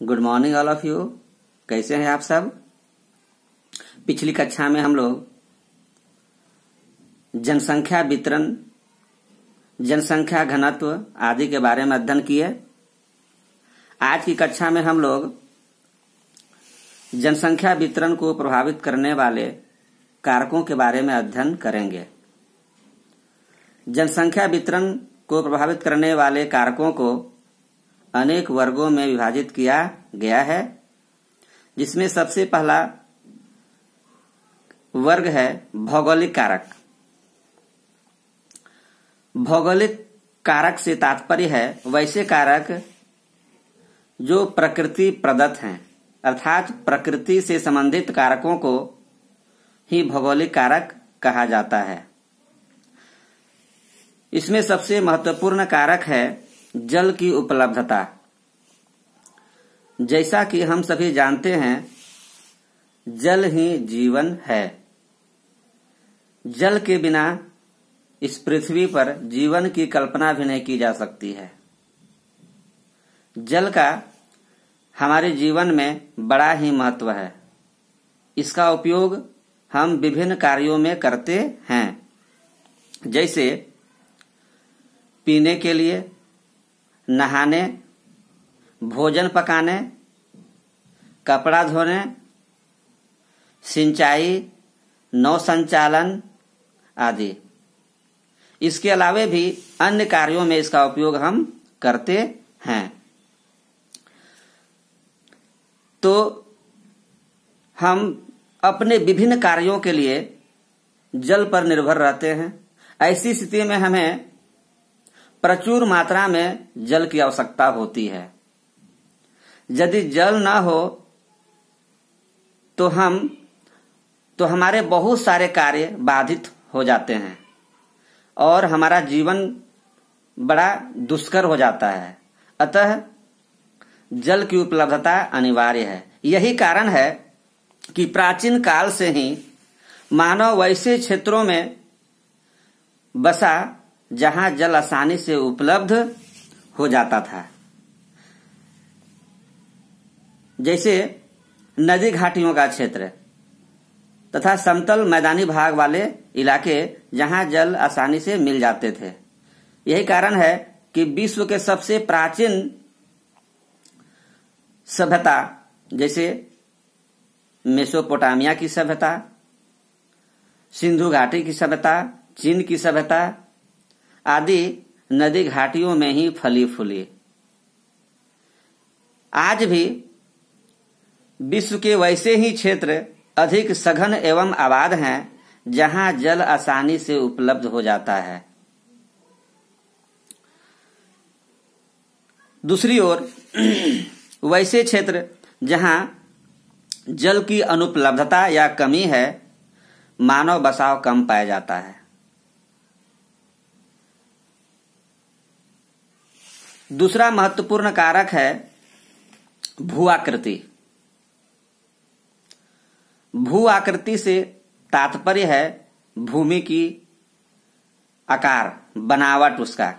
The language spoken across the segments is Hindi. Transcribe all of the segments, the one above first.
Good morning all of you. कैसे हैं आप सब। पिछली कक्षा में हम लोग जनसंख्या वितरण, जनसंख्या घनत्व आदि के बारे में अध्ययन किए। आज की कक्षा में हम लोग जनसंख्या वितरण को प्रभावित करने वाले कारकों के बारे में अध्ययन करेंगे। जनसंख्या वितरण को प्रभावित करने वाले कारकों को अनेक वर्गों में विभाजित किया गया है, जिसमें सबसे पहला वर्ग है भौगोलिक कारक। भौगोलिक कारक से तात्पर्य है वैसे कारक जो प्रकृति प्रदत्त हैं, अर्थात प्रकृति से संबंधित कारकों को ही भौगोलिक कारक कहा जाता है। इसमें सबसे महत्वपूर्ण कारक है जल की उपलब्धता। जैसा कि हम सभी जानते हैं, जल ही जीवन है। जल के बिना इस पृथ्वी पर जीवन की कल्पना भी नहीं की जा सकती है। जल का हमारे जीवन में बड़ा ही महत्व है। इसका उपयोग हम विभिन्न कार्यों में करते हैं, जैसे पीने के लिए, नहाने, भोजन पकाने, कपड़ा धोने, सिंचाई, नौ संचालन आदि। इसके अलावे भी अन्य कार्यों में इसका उपयोग हम करते हैं। तो हम अपने विभिन्न कार्यों के लिए जल पर निर्भर रहते हैं। ऐसी स्थिति में हमें प्रचुर मात्रा में जल की आवश्यकता होती है। यदि जल न हो तो हमारे बहुत सारे कार्य बाधित हो जाते हैं और हमारा जीवन बड़ा दुष्कर हो जाता है। अतः जल की उपलब्धता अनिवार्य है। यही कारण है कि प्राचीन काल से ही मानव वैसे क्षेत्रों में बसा जहां जल आसानी से उपलब्ध हो जाता था, जैसे नदी घाटियों का क्षेत्र तथा समतल मैदानी भाग वाले इलाके जहां जल आसानी से मिल जाते थे। यही कारण है कि विश्व के सबसे प्राचीन सभ्यता, जैसे मेसोपोटामिया की सभ्यता, सिंधु घाटी की सभ्यता, चीन की सभ्यता आदि नदी घाटियों में ही फली फूली। आज भी विश्व के वैसे ही क्षेत्र अधिक सघन एवं आबाद हैं जहां जल आसानी से उपलब्ध हो जाता है। दूसरी ओर वैसे क्षेत्र जहां जल की अनुपलब्धता या कमी है, मानव बसाव कम पाया जाता है। दूसरा महत्वपूर्ण कारक है भू आकृति। भू आकृति से तात्पर्य है भूमि की आकार, बनावट उसका।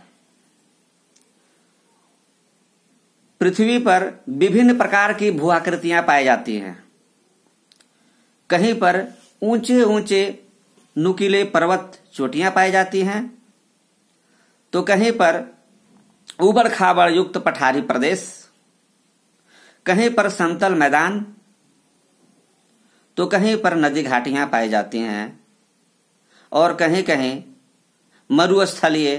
पृथ्वी पर विभिन्न प्रकार की भू आकृतियां पाई जाती हैं। कहीं पर ऊंचे ऊंचे नुकीले पर्वत चोटियां पाई जाती हैं, तो कहीं पर उबड़ खाबड़ युक्त पठारी प्रदेश, कहीं पर समतल मैदान, तो कहीं पर नदी घाटियां पाई जाती हैं और कहीं कहीं मरुस्थलीय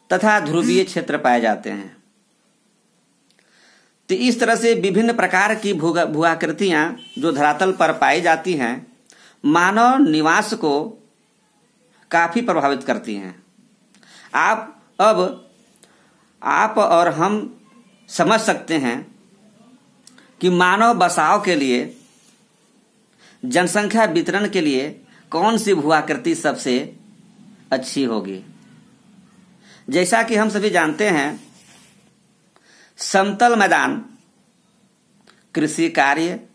तथा ध्रुवीय क्षेत्र पाए जाते हैं। तो इस तरह से विभिन्न प्रकार की भूआकृतियां जो धरातल पर पाई जाती हैं, मानव निवास को काफी प्रभावित करती हैं। आप और हम समझ सकते हैं कि मानव बसाव के लिए, जनसंख्या वितरण के लिए कौन सी भूआकृति सबसे अच्छी होगी। जैसा कि हम सभी जानते हैं, समतल मैदान कृषि कार्य,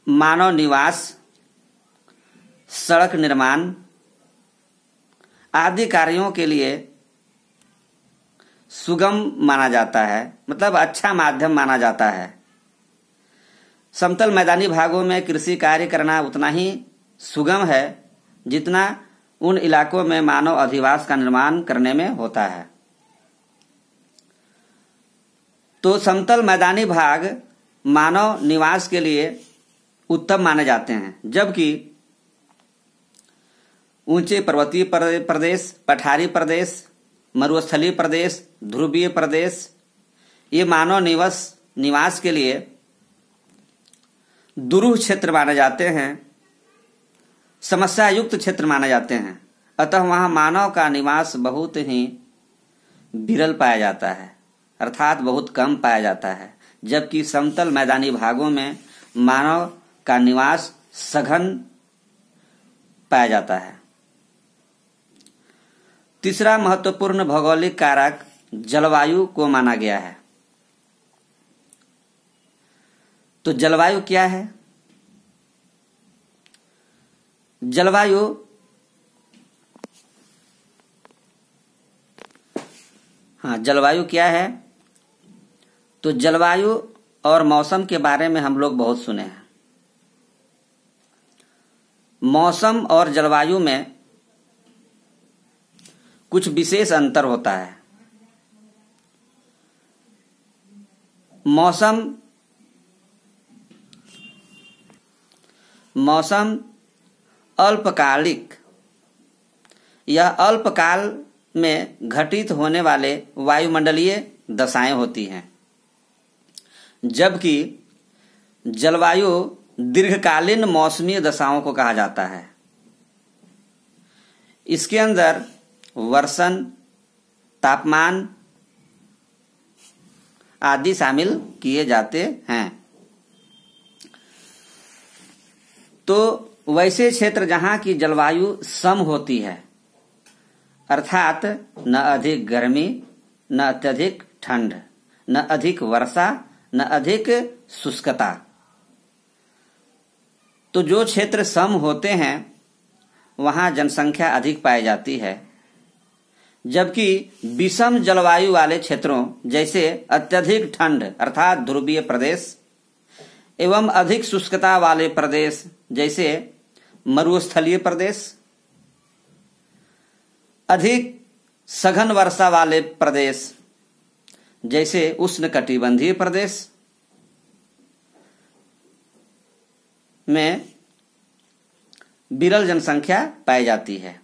मानव निवास, सड़क निर्माण आदि कार्यों के लिए सुगम माना जाता है, मतलब अच्छा माध्यम माना जाता है। समतल मैदानी भागों में कृषि कार्य करना उतना ही सुगम है जितना उन इलाकों में मानव अधिवास का निर्माण करने में होता है। तो समतल मैदानी भाग मानव निवास के लिए उत्तम माने जाते हैं, जबकि ऊंचे पर्वतीय प्रदेश, पठारी प्रदेश, मरुस्थलीय प्रदेश, ध्रुवीय प्रदेश ये मानव निवास के लिए दुरूह क्षेत्र माने जाते हैं, समस्या युक्त क्षेत्र माने जाते हैं। अतः वहां मानव का निवास बहुत ही विरल पाया जाता है, अर्थात बहुत कम पाया जाता है, जबकि समतल मैदानी भागों में मानव का निवास सघन पाया जाता है। तीसरा महत्वपूर्ण भौगोलिक कारक जलवायु को माना गया है। तो जलवायु क्या है? जलवायु क्या है? तो जलवायु और मौसम के बारे में हम लोग बहुत सुने हैं। मौसम और जलवायु में कुछ विशेष अंतर होता है। मौसम अल्पकालिक या अल्पकाल में घटित होने वाले वायुमंडलीय दशाएं होती हैं, जबकि जलवायु दीर्घकालीन मौसमी दशाओं को कहा जाता है। इसके अंदर वर्षण, तापमान आदि शामिल किए जाते हैं। तो वैसे क्षेत्र जहां की जलवायु सम होती है, अर्थात न अधिक गर्मी, न अत्यधिक ठंड, न अधिक वर्षा, न अधिक शुष्कता। तो जो क्षेत्र सम होते हैं वहां जनसंख्या अधिक पाई जाती है, जबकि विषम जलवायु वाले क्षेत्रों जैसे अत्यधिक ठंड अर्थात ध्रुवीय प्रदेश एवं अधिक शुष्कता वाले प्रदेश जैसे मरुस्थलीय प्रदेश, अधिक सघन वर्षा वाले प्रदेश जैसे उष्णकटिबंधीय प्रदेश में विरल जनसंख्या पाई जाती है।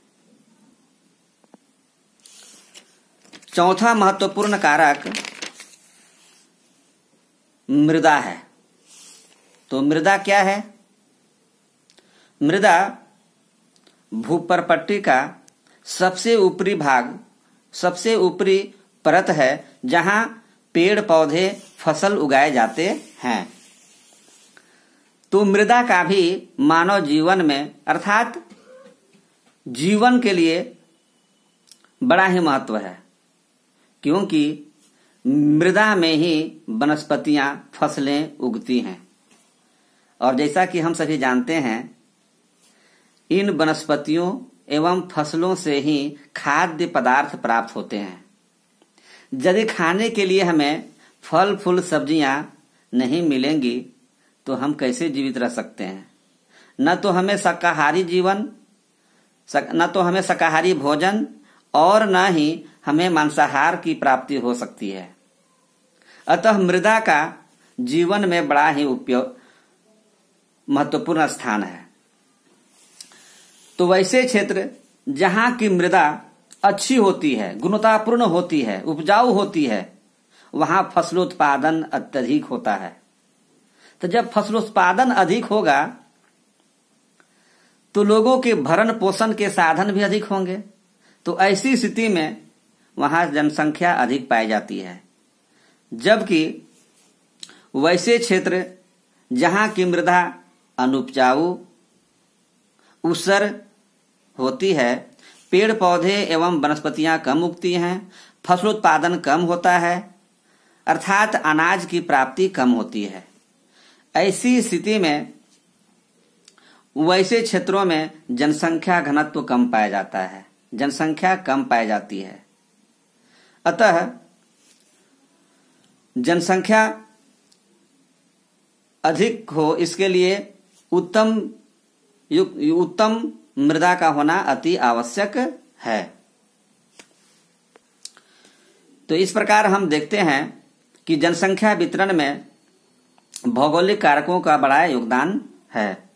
चौथा महत्वपूर्ण कारक मृदा है। तो मृदा क्या है? मृदा भूपरपट्टी का सबसे ऊपरी भाग, सबसे ऊपरी परत है जहां पेड़ पौधे फसल उगाए जाते हैं। तो मृदा का भी मानव जीवन में अर्थात जीवन के लिए बड़ा ही महत्व है, क्योंकि मृदा में ही वनस्पतियां, फसलें उगती हैं। और जैसा कि हम सभी जानते हैं, इन वनस्पतियों एवं फसलों से ही खाद्य पदार्थ प्राप्त होते हैं। यदि खाने के लिए हमें फल फूल सब्जियां नहीं मिलेंगी तो हम कैसे जीवित रह सकते हैं? न तो हमें शाकाहारी भोजन और न ही हमें मांसाहार की प्राप्ति हो सकती है। अतः मृदा का जीवन में बड़ा ही महत्वपूर्ण स्थान है। तो वैसे क्षेत्र जहां की मृदा अच्छी होती है, गुणवत्तापूर्ण होती है, उपजाऊ होती है, वहां फसलोत्पादन अत्यधिक होता है। तो जब फसलोत्पादन अधिक होगा तो लोगों के भरण पोषण के साधन भी अधिक होंगे। तो ऐसी स्थिति में वहां जनसंख्या अधिक पाई जाती है। जबकि वैसे क्षेत्र जहां की मृदा अनुपजाऊ, ऊसर होती है, पेड़ पौधे एवं वनस्पतियां कम उगती हैं, फसलोत्पादन कम होता है, अर्थात अनाज की प्राप्ति कम होती है। ऐसी स्थिति में वैसे क्षेत्रों में जनसंख्या घनत्व कम पाया जाता है, जनसंख्या कम पाई जाती है। अतः जनसंख्या अधिक हो, इसके लिए उत्तम मृदा का होना अति आवश्यक है। तो इस प्रकार हम देखते हैं कि जनसंख्या वितरण में भौगोलिक कारकों का बड़ा योगदान है।